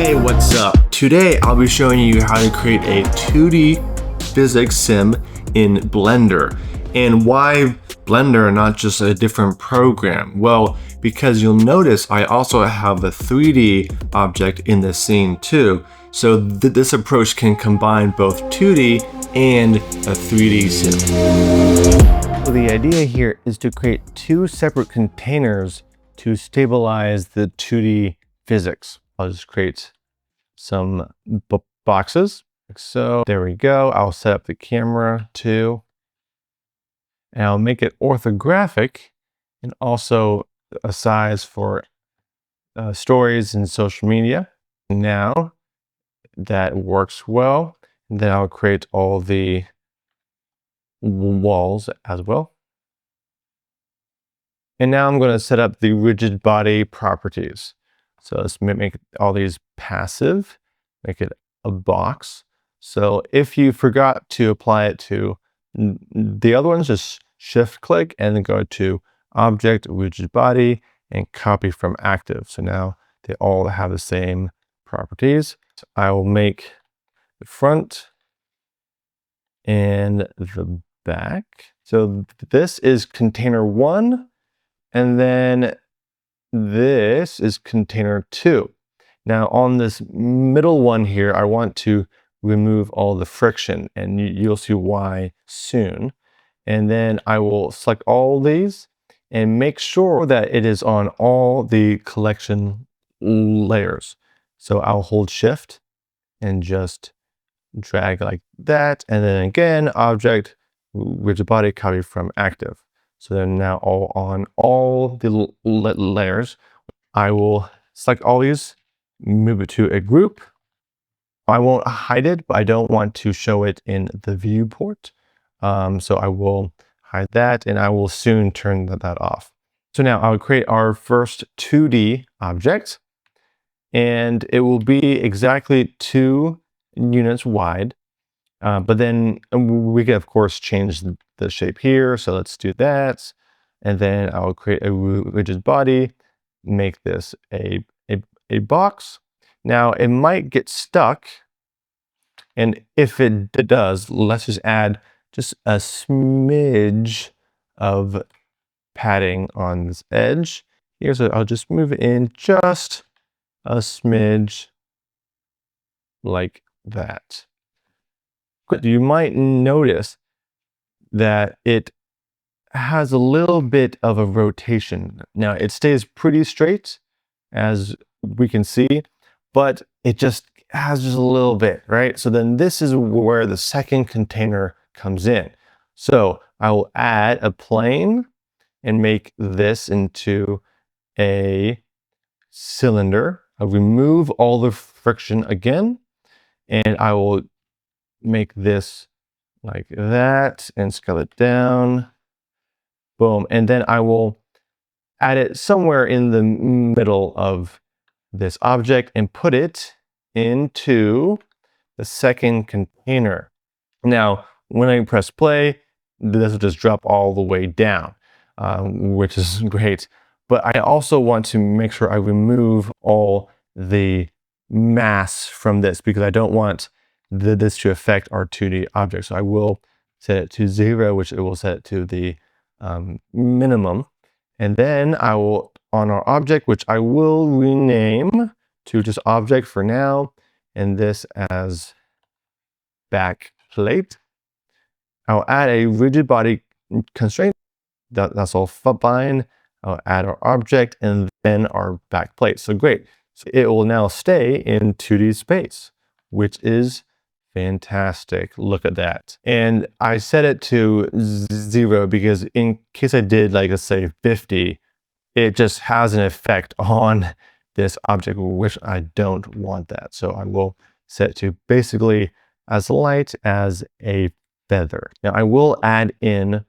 Hey, what's up? Today I'll be showing you how to create a 2D physics sim in Blender. And why Blender and not just a different program? Well, because you'll notice I also have a 3D object in the scene too. So this approach can combine both 2D and a 3D sim. So the idea here is to create two separate containers to stabilize the 2D physics. I'll just create some boxes. So there we go. I'll set up the camera too. And I'll make it orthographic and also a size for stories and social media. Now that works well, then I'll create all the walls as well. And now I'm going to set up the rigid body properties. So let's make all these passive, make it a box. So if you forgot to apply it to the other ones, just shift click and then go to object, rigid body, and copy from active. So now they all have the same properties. So I will make the front and the back. So this is container 1, and then this is container 2. Now on this middle one here, I want to remove all the friction, and you'll see why soon. And then I will select all these and make sure that it is on all the collection layers. So I'll hold shift and just drag like that. And then again, object, rigid body, copy from active. So they're now all on all the layers. I will select all these, move it to a group. I won't hide it, but I don't want to show it in the viewport. So I will hide that, and I will soon turn that off. So now I'll create our first 2D object, and it will be exactly 2 units wide. But then we can, of course, change the shape here. So let's do that. And then I'll create a rigid body, make this a box. Now it might get stuck. And if it does, let's just add just a smidge of padding on this edge here. So I'll just move it in just a smidge like that. You might notice that it has a little bit of a rotation. Now it stays pretty straight, as we can see, but it just has just a little bit, right? So then this is where the second container comes in. So I will add a plane and make this into a cylinder. I'll remove all the friction again, and I will make this like that and scale it down. Boom. And then I will add it somewhere in the middle of this object and put it into the second container. Now, when I press play, this will just drop all the way down, which is great. But I also want to make sure I remove all the mass from this, because I don't want this to affect our 2D object. So I will set it to 0, which it will set it to the minimum. And then I will, on our object, which I will rename to just object for now, and this as back plate. I'll add a rigid body constraint. That's all fine. I'll add our object and then our back plate. So great. So it will now stay in 2D space, which is fantastic. Look at that. And I set it to 0 because in case I did, like, let's say 50, it just has an effect on this object, which I don't want that. So I will set it to basically as light as a feather. Now I will add in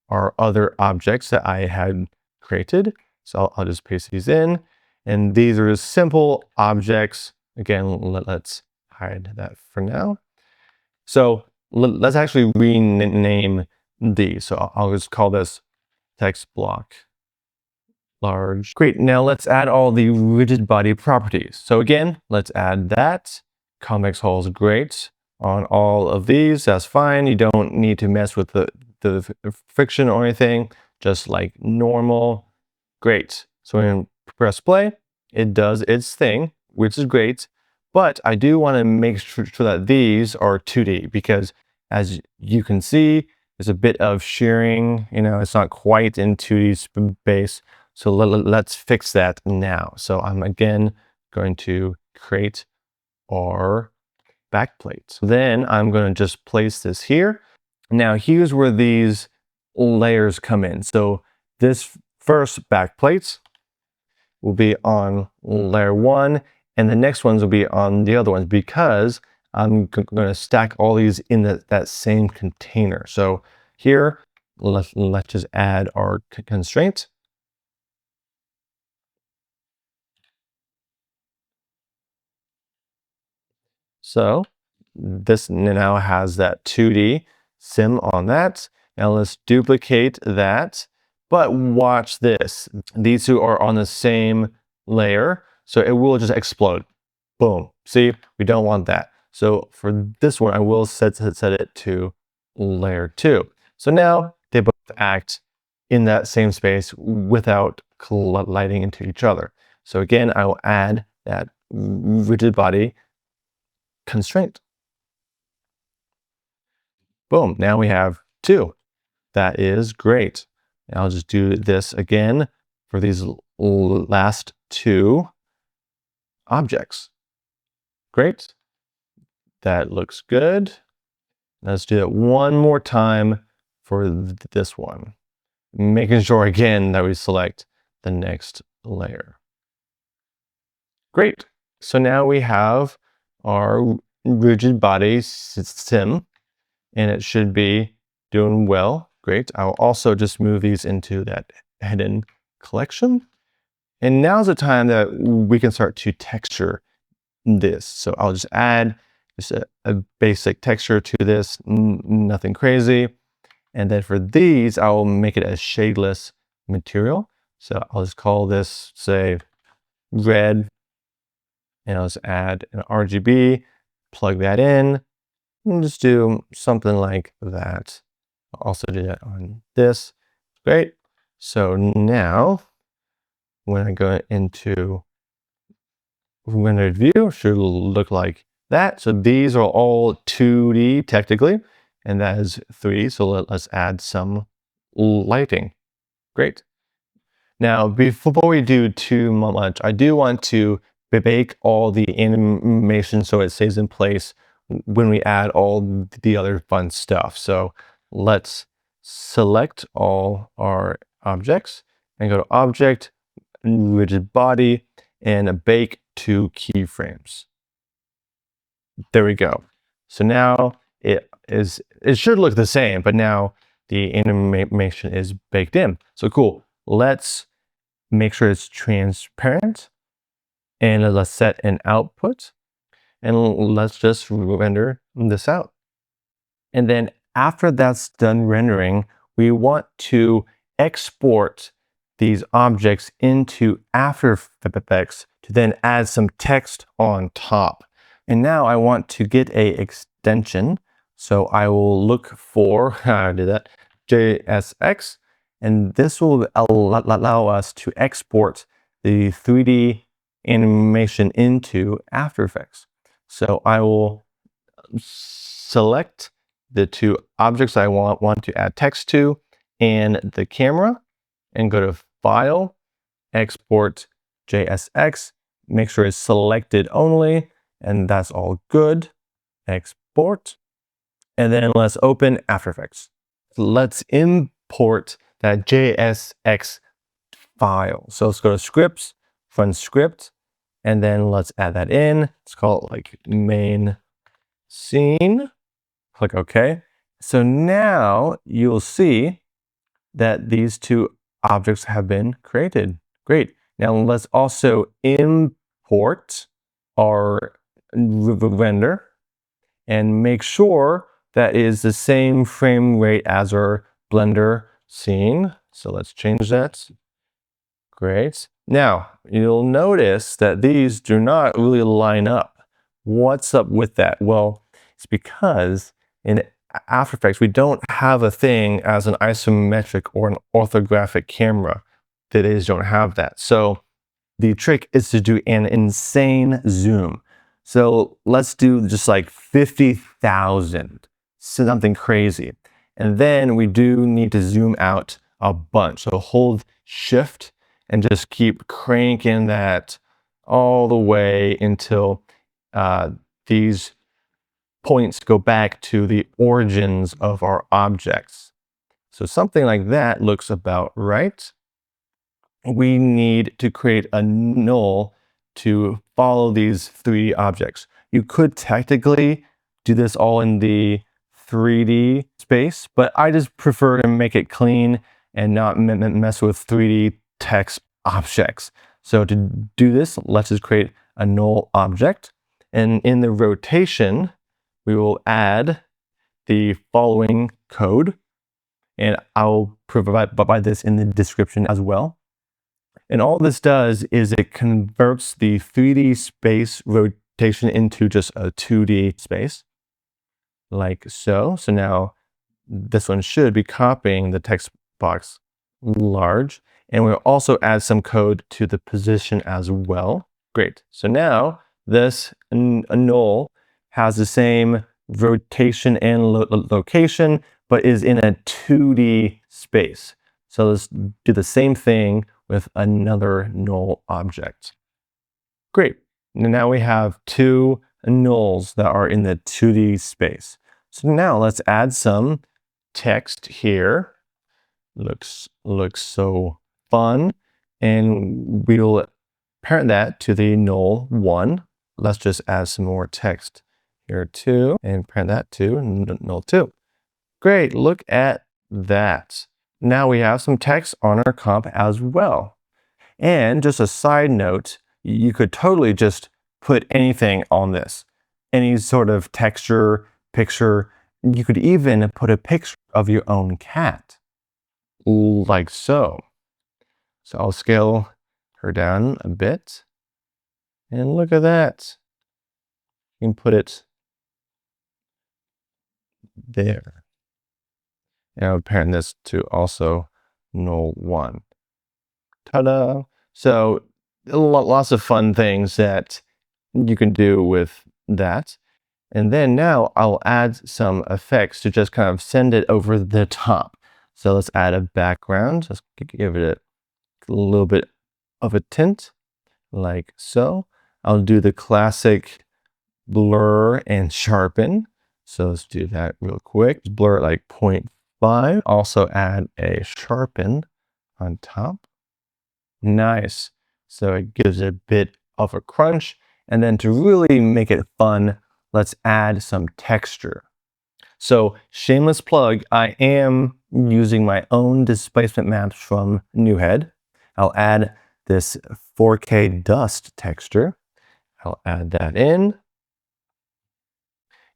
our other objects that I had created. So I'll just paste these in. And these are simple objects. Again, let's hide that for now. So let's actually rename these. So I'll just call this text block large. Great, now let's add all the rigid body properties. So again, let's add that. Convex hull is great on all of these, that's fine. You don't need to mess with the friction or anything, just like normal. Great. So when I press play, it does its thing, which is great. But I do want to make sure that these are 2D because as you can see, there's a bit of shearing, it's not quite in 2D space. So let's fix that now. So I'm again going to create our backplate. Then I'm going to just place this here. Now here's where these layers come in. So this first backplate will be on layer 1, and the next ones will be on the other ones because I'm going to stack all these in that same container. So here, let's just add our constraint. So this now has that 2D sim on that. Now let's duplicate that. But watch this. These two are on the same layer, so it will just explode. Boom. See, we don't want that. So for this one, I will set it to layer 2. So now they both act in that same space without colliding into each other. So again, I will add that rigid body constraint. Boom, now we have 2. That is great. And I'll just do this again for these last 2 objects. Great. That looks good. Let's do it one more time for this one. Making sure again that we select the next layer. Great. So now we have our rigid body sim, and it should be doing well. Great. I'll also just move these into that hidden collection. And now's the time that we can start to texture this. So I'll just add just a basic texture to this, nothing crazy. And then for these, I'll make it a shadeless material. So I'll just call this, say, red. And I'll just add an RGB, plug that in, and just do something like that. I'll also do that on this. Great. So now, when I go into rendered view, it should look like that. So these are all 2D technically, and that is 3D. So let's add some lighting. Great. Now, before we do too much, I do want to bake all the animation so it stays in place when we add all the other fun stuff. So let's select all our objects and go to Object, Rigid Body, and Bake to Keyframes. There we go. So now it should look the same, but now the animation is baked in. So cool. Let's make sure it's transparent, and let's set an output, and let's just render this out. And then after that's done rendering, we want to export these objects into After Effects to then add some text on top. And now I want to get a extension. So I will look for, how I did that, JSX, and this will allow us to export the 3D animation into After Effects. So I will select the 2 objects I want to add text to and the camera, and go to File, Export JSX, make sure it's selected only, and that's all good. Export, and then let's open After Effects. Let's import that JSX file. So let's go to Scripts, Run Script, and then let's add that in. Let's call it like main scene. Click OK. So now you'll see that these 2 objects have been created. Great. Now let's also import our render and make sure that is the same frame rate as our Blender scene. So let's change that. Great. Now, you'll notice that these do not really line up. What's up with that? Well, it's because in After Effects, we don't have a thing as an isometric or an orthographic camera. They just don't have that. So the trick is to do an insane zoom. So let's do just like 50,000, something crazy. And then we do need to zoom out a bunch. So hold Shift and just keep cranking that all the way until these points go back to the origins of our objects. So something like that looks about right. We need to create a null to follow these 3D objects. You could technically do this all in the 3D space, but I just prefer to make it clean and not mess with 3D text objects. So to do this, let's just create a null object. And in the rotation, we will add the following code. And I'll provide this in the description as well. And all this does is it converts the 3D space rotation into just a 2D space, like so. So now this one should be copying the text box large. And we'll also add some code to the position as well. Great. So now this null has the same rotation and location, but is in a 2D space. So let's do the same thing with another null object. Great. Now we have 2 nulls that are in the 2D space. So now let's add some text here. Looks so fun. And we'll parent that to the null 1. Let's just add some more text here too, and parent that to null 2. Great, look at that. Now we have some text on our comp as well. And just a side note, you could totally just put anything on this. Any sort of texture, picture. You could even put a picture of your own cat, like so. So I'll scale her down a bit. And look at that. You can put it there. And I would parent this to also null 1. Ta-da! So lots of fun things that you can do with that. And then now I'll add some effects to just kind of send it over the top. So let's add a background. Let's give it a little bit of a tint, like so. I'll do the classic blur and sharpen. So let's do that real quick. Blur it like 0.5. Also add a sharpen on top. Nice. So it gives it a bit of a crunch. And then to really make it fun, let's add some texture. So shameless plug, I am using my own displacement maps from Newhead. I'll add this 4K dust texture. I'll add that in.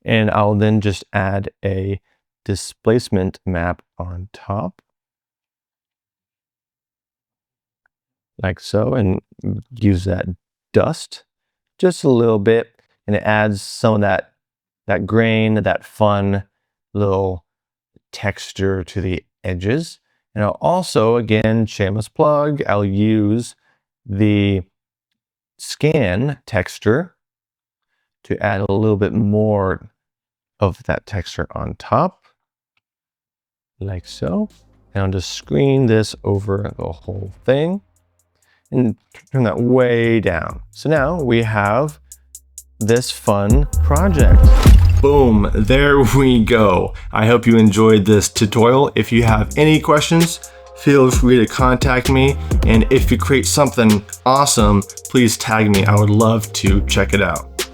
And I'll then just add a displacement map on top, like so, and use that dust just a little bit, and it adds some of that grain, that fun little texture to the edges. And I'll also, again, shameless plug, I'll use the scan texture to add a little bit more of that texture on top, like so. And I'll just screen this over the whole thing and turn that way down. So now we have this fun project. Boom, there we go. I hope you enjoyed this tutorial. If you have any questions, feel free to contact me. And if you create something awesome, please tag me. I would love to check it out.